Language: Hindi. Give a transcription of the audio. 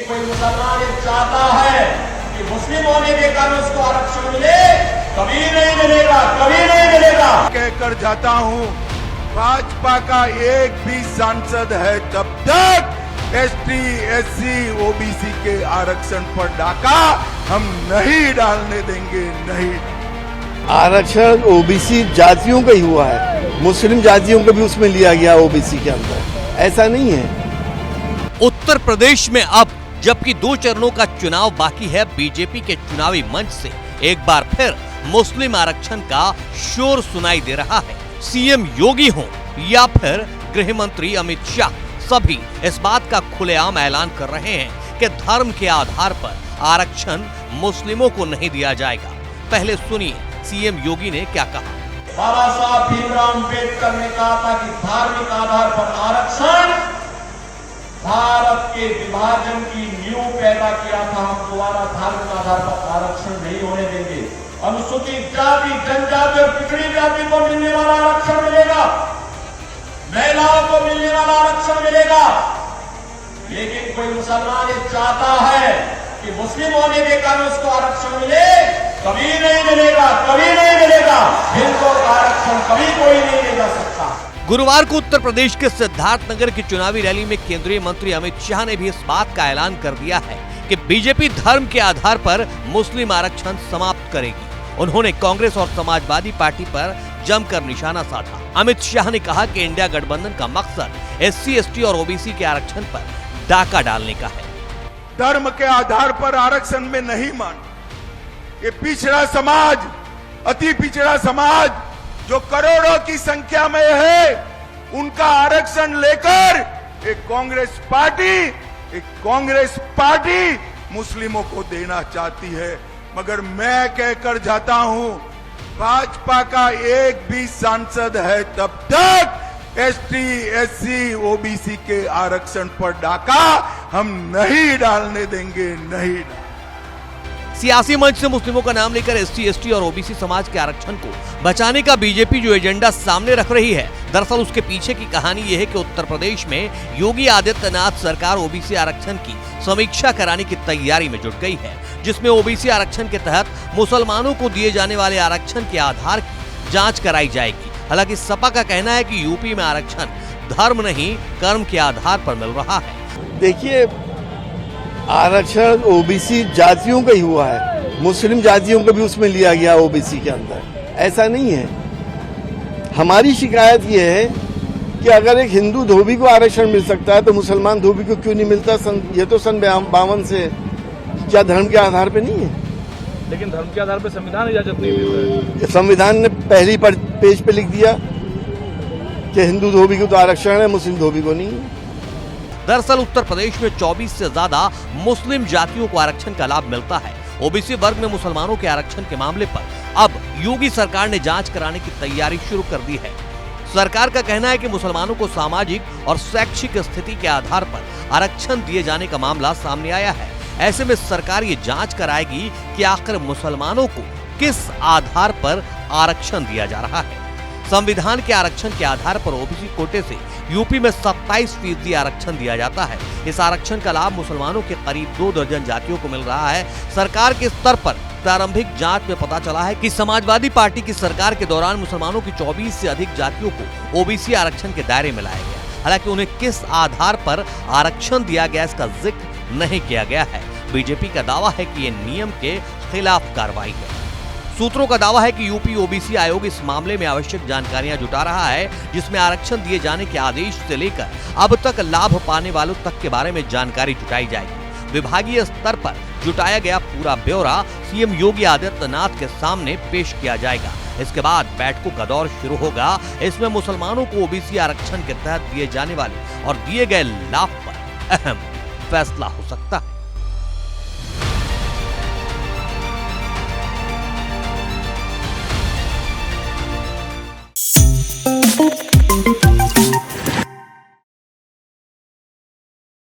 लेकिन कोई मुसलमान ये चाहता है कि मुस्लिम होने के कारण उसको आरक्षण मिले, कभी नहीं मिलेगा, कभी नहीं मिलेगा। कहकर जाता हूँ, भाजपा का एक भी सांसद है तब तक एसटी, एससी, ओबीसी के आरक्षण पर डाका हम नहीं डालने देंगे, नहीं। आरक्षण ओबीसी जातियों का ही हुआ है, मुस्लिम जातियों को भी उसमें लिया गया ओबीसी के अंदर, ऐसा नहीं है। उत्तर प्रदेश में अब जबकि 2 चरणों का चुनाव बाकी है, बीजेपी के चुनावी मंच से एक बार फिर मुस्लिम आरक्षण का शोर सुनाई दे रहा है। सीएम योगी हो या फिर गृह मंत्री अमित शाह, सभी इस बात का खुलेआम ऐलान कर रहे हैं कि धर्म के आधार पर आरक्षण मुस्लिमों को नहीं दिया जाएगा। पहले सुनिए सीएम योगी ने क्या कहा। बाबा साहब भीमराव अम्बेडकर ने कहा था कि धार्मिक आधार पर आरक्षण भारत के विभाजन की नींव पैदा किया था। हम दोबारा धार्मिक आधार पर आरक्षण नहीं होने देंगे। अनुसूचित जाति, जनजाति और पिछड़ी जाति को मिलने वाला आरक्षण मिलेगा, महिलाओं को मिलने वाला आरक्षण मिलेगा। लेकिन कोई मुसलमान ये चाहता है कि मुस्लिम होने के कारण उसको आरक्षण मिले, कभी नहीं मिलेगा, कभी नहीं मिलेगा। हिंदुओं का आरक्षण कभी कोई नहीं ले जा सकता। गुरुवार को उत्तर प्रदेश के सिद्धार्थनगर की चुनावी रैली में केंद्रीय मंत्री अमित शाह ने भी इस बात का ऐलान कर दिया है कि बीजेपी धर्म के आधार पर मुस्लिम आरक्षण समाप्त करेगी। उन्होंने कांग्रेस और समाजवादी पार्टी पर जमकर निशाना साधा। अमित शाह ने कहा कि इंडिया गठबंधन का मकसद एससी, एसटी और ओबीसी के आरक्षण पर डाका डालने का है। धर्म के आधार पर आरक्षण में नहीं मान। ये पिछड़ा समाज, अति पिछड़ा समाज जो करोड़ों की संख्या में है, उनका आरक्षण लेकर एक कांग्रेस पार्टी मुस्लिमों को देना चाहती है। मगर मैं कहकर जाता हूं, भाजपा का एक भी सांसद है तब तक एसटी, एससी, ओबीसी के आरक्षण पर डाका हम नहीं डालने देंगे, नहीं। सियासी मंच से मुस्लिमों का नाम लेकर एससी, एसटी और ओबीसी समाज के आरक्षण को बचाने का बीजेपी जो एजेंडा सामने रख रही है, दरअसल उसके पीछे की कहानी यह है कि उत्तर प्रदेश में योगी आदित्यनाथ सरकार ओबीसी आरक्षण की समीक्षा कराने की तैयारी में जुट गई है, जिसमें ओबीसी आरक्षण के तहत मुसलमानों को दिए जाने वाले आरक्षण के आधार की जांच कराई जाएगी। हालांकि सपा का कहना है कि यूपी में आरक्षण धर्म नहीं कर्म के आधार पर मिल रहा है। देखिए, आरक्षण ओबीसी जातियों का ही हुआ है, मुस्लिम जातियों को भी उसमें लिया गया ओबीसी के अंदर, ऐसा नहीं है। हमारी शिकायत यह है कि अगर एक हिंदू धोबी को आरक्षण मिल सकता है तो मुसलमान धोबी को क्यों नहीं मिलता। ये तो सन 52 से क्या धर्म के आधार पे नहीं है? लेकिन धर्म के आधार पे संविधान इजाजत नहीं देता है। संविधान ने पहली पेज पे लिख दिया कि हिंदू धोबी को तो आरक्षण है, मुस्लिम धोबी को नहीं है। दरअसल उत्तर प्रदेश में 24 से ज्यादा मुस्लिम जातियों को आरक्षण का लाभ मिलता है। ओबीसी वर्ग में मुसलमानों के आरक्षण के मामले पर अब योगी सरकार ने जांच कराने की तैयारी शुरू कर दी है। सरकार का कहना है कि मुसलमानों को सामाजिक और शैक्षिक स्थिति के आधार पर आरक्षण दिए जाने का मामला सामने आया है। ऐसे में सरकार ये जांच कराएगी कि आखिर मुसलमानों को किस आधार पर आरक्षण दिया जा रहा है। संविधान के आरक्षण के आधार पर ओबीसी कोटे से यूपी में 27% आरक्षण दिया जाता है। इस आरक्षण का लाभ मुसलमानों के करीब 2 दर्जन जातियों को मिल रहा है। सरकार के स्तर पर प्रारंभिक जांच में पता चला है कि समाजवादी पार्टी की सरकार के दौरान मुसलमानों की 24 से अधिक जातियों को ओबीसी आरक्षण के दायरे में लाया गया। हालांकि उन्हें किस आधार पर आरक्षण दिया गया इसका जिक्र नहीं किया गया है। बीजेपी का दावा है कि ये नियम के खिलाफ कार्रवाई है। सूत्रों का दावा है कि यूपी ओबीसी आयोग इस मामले में आवश्यक जानकारियां जुटा रहा है, जिसमें आरक्षण दिए जाने के आदेश से लेकर अब तक लाभ पाने वालों तक के बारे में जानकारी जुटाई जाएगी। विभागीय स्तर पर जुटाया गया पूरा ब्यौरा सीएम योगी आदित्यनाथ के सामने पेश किया जाएगा। इसके बाद बैठकों का दौर शुरू होगा। इसमें मुसलमानों को ओबीसी आरक्षण के तहत दिए जाने वाले और दिए गए लाभ पर अहम फैसला हो सकता है।